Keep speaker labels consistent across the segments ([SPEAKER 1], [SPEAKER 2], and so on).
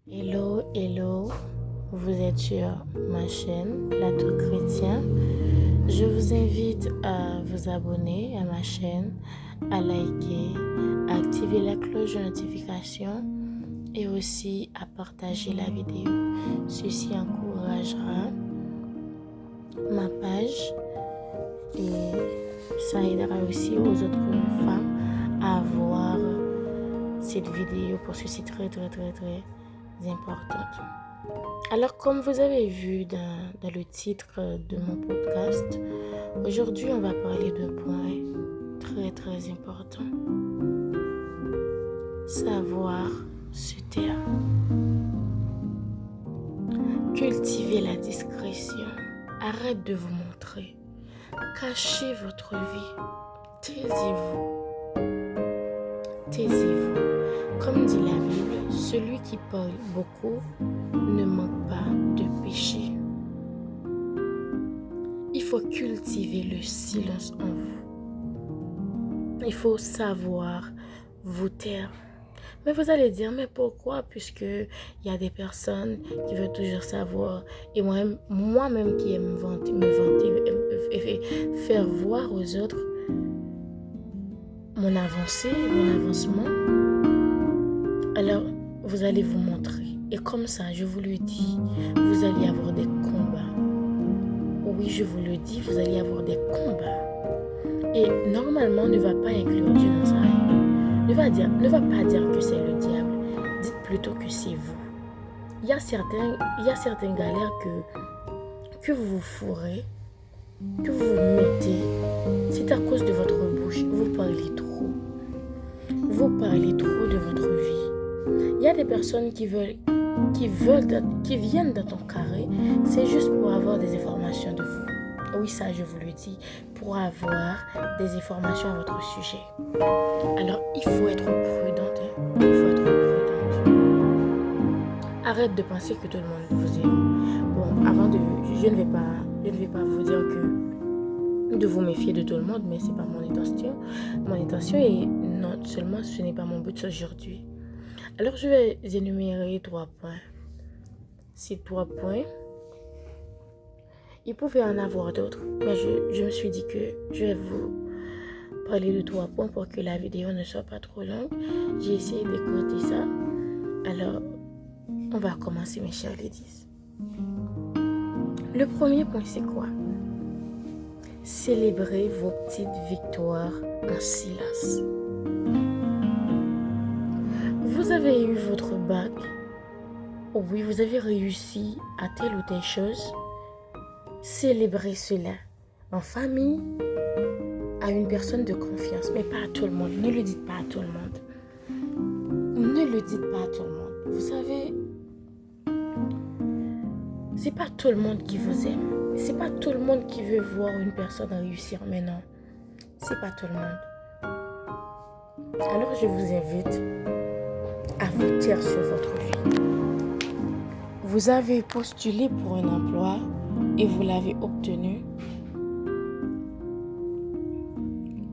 [SPEAKER 1] Hello, hello, vous êtes sur ma chaîne, La Tout Chrétien. Je vous invite à vous abonner à ma chaîne, à liker, à activer la cloche de notification et aussi à partager la vidéo. Ceci encouragera ma page et ça aidera aussi aux autres femmes à voir cette vidéo parce que c'est très importante. Alors, comme vous avez vu dans le titre de mon podcast, aujourd'hui on va parler de points très importants. Savoir se taire. Cultivez la discrétion. Arrête de vous montrer. Cachez votre vie. Taisez-vous. Comme dit la Bible, celui qui parle beaucoup ne manque pas de péché. Il faut cultiver le silence en vous. Il faut savoir vous taire. Mais vous allez dire, mais pourquoi? Puisque il y a des personnes qui veulent toujours savoir. Et moi-même qui aime me vanter et faire voir aux autres mon avancée, mon avancement. Alors, vous allez vous montrer. Et comme ça, je vous le dis, vous allez avoir des combats. Oui, je vous le dis, vous allez avoir des combats. Et normalement, ne va pas inclure Dieu dans ça. Ne va pas dire que c'est le diable. Dites plutôt que c'est vous. Il y a certaines galères que vous vous fourrez, que vous vous mettez. C'est à cause de votre bouche. Vous parlez trop. Vous parlez trop de votre vie. Il y a des personnes qui viennent dans ton carré, c'est juste pour avoir des informations de vous. Oui, ça, je vous le dis, pour avoir des informations à votre sujet. Alors, il faut être prudente. Il faut être prudente. Arrête de penser que tout le monde vous aime. Bon, je ne vais pas vous dire que de vous méfier de tout le monde, mais c'est pas mon intention. Mon intention est non seulement ce n'est pas mon but aujourd'hui. Alors, je vais énumérer 3 points. Ces 3 points, il pouvait en avoir d'autres, mais je me suis dit que je vais vous parler de 3 points pour que la vidéo ne soit pas trop longue. J'ai essayé d'écouter ça. Alors, on va commencer, mes chers ladies. Le premier point, c'est quoi? Célébrez vos petites victoires en silence. Vous avez eu votre bac. Oui, vous avez réussi à telle ou telle chose. Célébrez cela en famille, à une personne de confiance, mais pas à tout le monde. Ne le dites pas à tout le monde. Ne le dites pas à tout le monde. Vous savez, c'est pas tout le monde qui vous aime. C'est pas tout le monde qui veut voir une personne réussir, mais non. C'est pas tout le monde. Alors je vous invite à vous taire sur votre vie. Vous avez postulé pour un emploi et vous l'avez obtenu.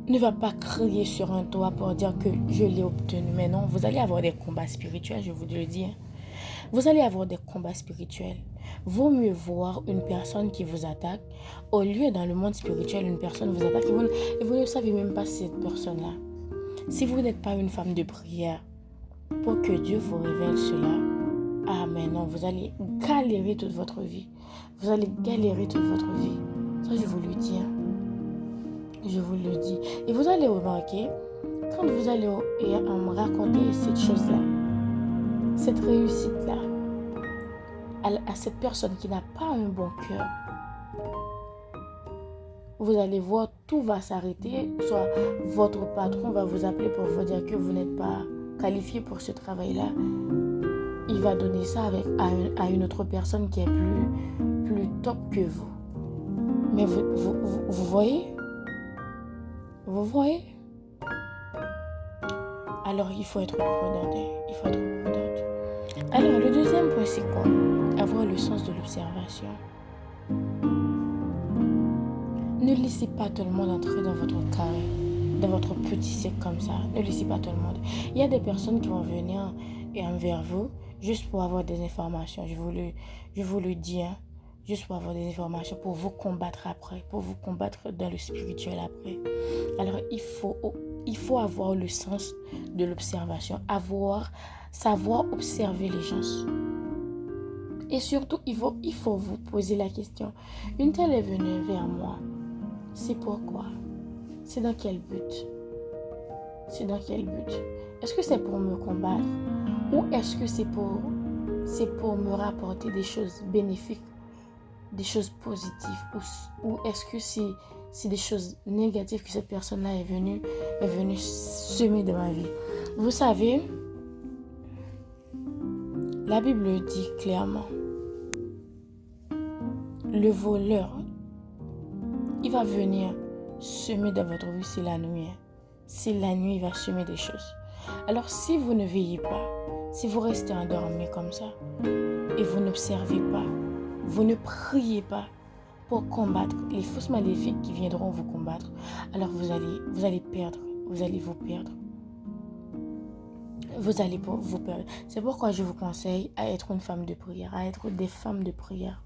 [SPEAKER 1] Ne va pas crier sur un toit pour dire que je l'ai obtenu. Mais non, vous allez avoir des combats spirituels, je vous le dis. Vous allez avoir des combats spirituels. Vaut mieux voir une personne qui vous attaque au lieu dans le monde spirituel, une personne vous attaque et vous ne savez même pas cette personne-là. Si vous n'êtes pas une femme de prière, pour que Dieu vous révèle cela, ah mais non, vous allez galérer toute votre vie. Vous allez galérer toute votre vie. Ça, je vous le dis. Je vous le dis. Et vous allez remarquer, quand vous allez me raconter cette chose-là, cette réussite-là, à cette personne qui n'a pas un bon cœur, vous allez voir, tout va s'arrêter. Soit votre patron va vous appeler pour vous dire que vous n'êtes pas qualifié pour ce travail-là. Il va donner ça à une autre personne qui est plus top que vous. Mais vous voyez? Vous voyez? Alors, il faut être prudente. Il faut être prudente. Alors, le deuxième point, c'est quoi? Avoir le sens de l'observation. Ne laissez pas tout le monde entrer dans votre carré, dans votre petit cercle comme ça. Ne laissez pas tout le monde. Il y a des personnes qui vont venir envers vous juste pour avoir des informations. Je vous le dis, hein, juste pour avoir des informations, pour vous combattre après, pour vous combattre dans le spirituel après. Alors, il faut avoir le sens de l'observation, savoir observer les gens. Et surtout, il faut vous poser la question. Une telle est venue vers moi. C'est pourquoi? C'est dans quel but? C'est dans quel but? Est-ce que c'est pour me combattre? Ou est-ce que c'est pour me rapporter des choses bénéfiques, des choses positives? Ou est-ce que c'est des choses négatives que cette personne-là est venue semer dans ma vie? Vous savez, la Bible dit clairement, le voleur, il va venir semer dans votre vie, c'est la nuit. C'est la nuit, il va semer des choses. Alors si vous ne veillez pas, si vous restez endormi comme ça, et vous n'observez pas, vous ne priez pas pour combattre les fausses maléfiques qui viendront vous combattre, alors vous allez perdre, vous allez vous perdre. Vous allez vous perdre. C'est pourquoi je vous conseille à être une femme de prière, à être des femmes de prière,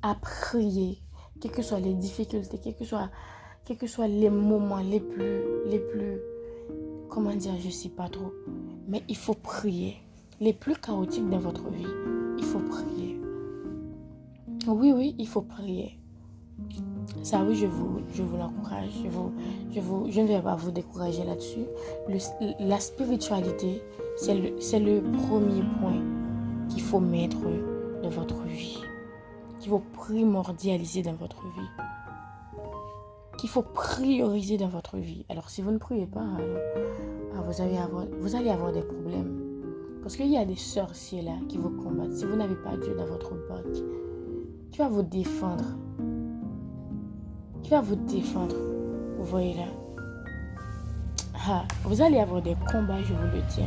[SPEAKER 1] à prier, quelles que soient les difficultés, quels que soient les moments les plus, comment dire, je ne sais pas trop, mais il faut prier. Les plus chaotiques dans votre vie, il faut prier. Oui, il faut prier. Ça, oui, je vous l'encourage. Je ne vais pas vous décourager là-dessus. La spiritualité, c'est le premier point qu'il faut mettre dans votre vie, qu'il faut primordialiser dans votre vie, qu'il faut prioriser dans votre vie. Alors, si vous ne priez pas, vous allez avoir des problèmes. Parce qu'il y a des sorciers là qui vous combattent. Si vous n'avez pas Dieu dans votre banque, qui va vous défendre. Qui va vous défendre. Vous voyez là. Vous allez avoir des combats, je vous le dis.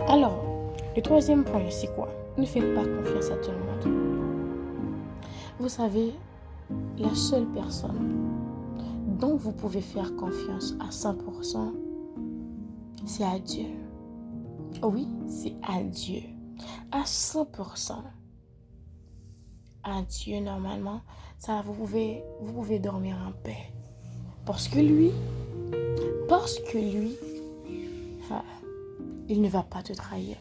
[SPEAKER 1] Alors, le troisième point, c'est quoi? Ne faites pas confiance à tout le monde. Vous savez, la seule personne dont vous pouvez faire confiance à 100%, c'est à Dieu. Oui, c'est à Dieu. À 100%. À Dieu, normalement, ça, vous pouvez dormir en paix. Parce que lui, il ne va pas te trahir.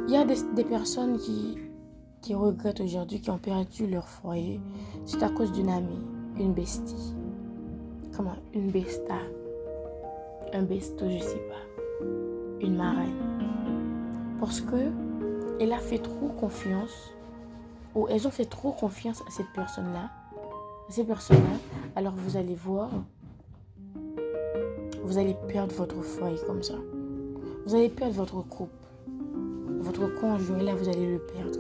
[SPEAKER 1] Il y a des personnes qui regrettent aujourd'hui, qui ont perdu leur foyer. C'est à cause d'une amie, une bestie. Comment? Une besta. Un besto, je sais pas. Une marraine. Parce que elle a fait trop confiance, ou elles ont fait trop confiance à cette personne-là. Alors vous allez voir, vous allez perdre votre foyer comme ça. Vous allez perdre votre couple. Votre conjoint, là, vous allez le perdre.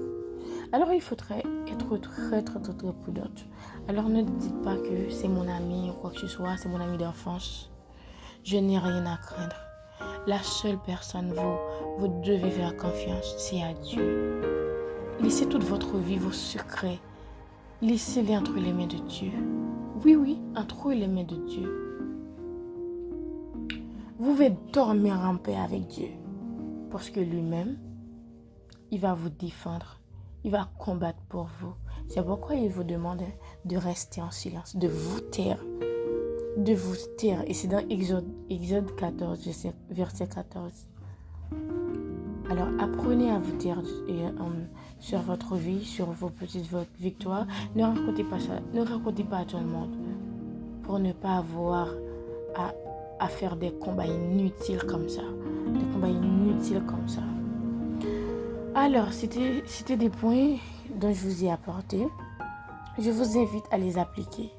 [SPEAKER 1] Alors il faudrait être très prudente. Alors ne dites pas que c'est mon ami ou quoi que ce soit, c'est mon ami d'enfance. Je n'ai rien à craindre. La seule personne, vous devez faire confiance, c'est à Dieu. Laissez toute votre vie, vos secrets, laissez-les entre les mains de Dieu. Oui, entre les mains de Dieu. Vous pouvez dormir en paix avec Dieu. Parce que lui-même, il va vous défendre. Il va combattre pour vous. C'est pourquoi il vous demande de rester en silence, de vous taire. De vous taire. Et c'est dans Exode 14, verset 14. Alors apprenez à vous taire sur votre vie, sur vos petites victoires. Ne racontez pas ça. Ne racontez pas à tout le monde. Pour ne pas avoir à faire des combats inutiles comme ça. Alors, c'était des points dont je vous ai apporté. Je vous invite à les appliquer.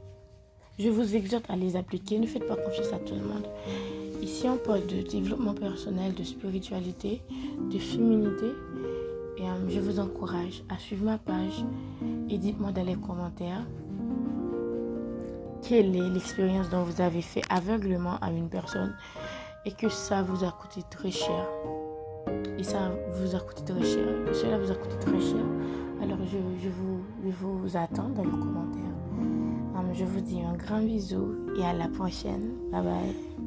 [SPEAKER 1] Je vous exhorte à les appliquer. Ne faites pas confiance à tout le monde. Ici, on parle de développement personnel, de spiritualité, de féminité. Et je vous encourage à suivre ma page et dites-moi dans les commentaires quelle est l'expérience dont vous avez fait aveuglement à une personne et que ça vous a coûté très cher. Et ça vous a coûté très cher. Et cela vous a coûté très cher. Alors, je vous attends dans les commentaires. Je vous dis un grand bisou et à la prochaine. Bye bye.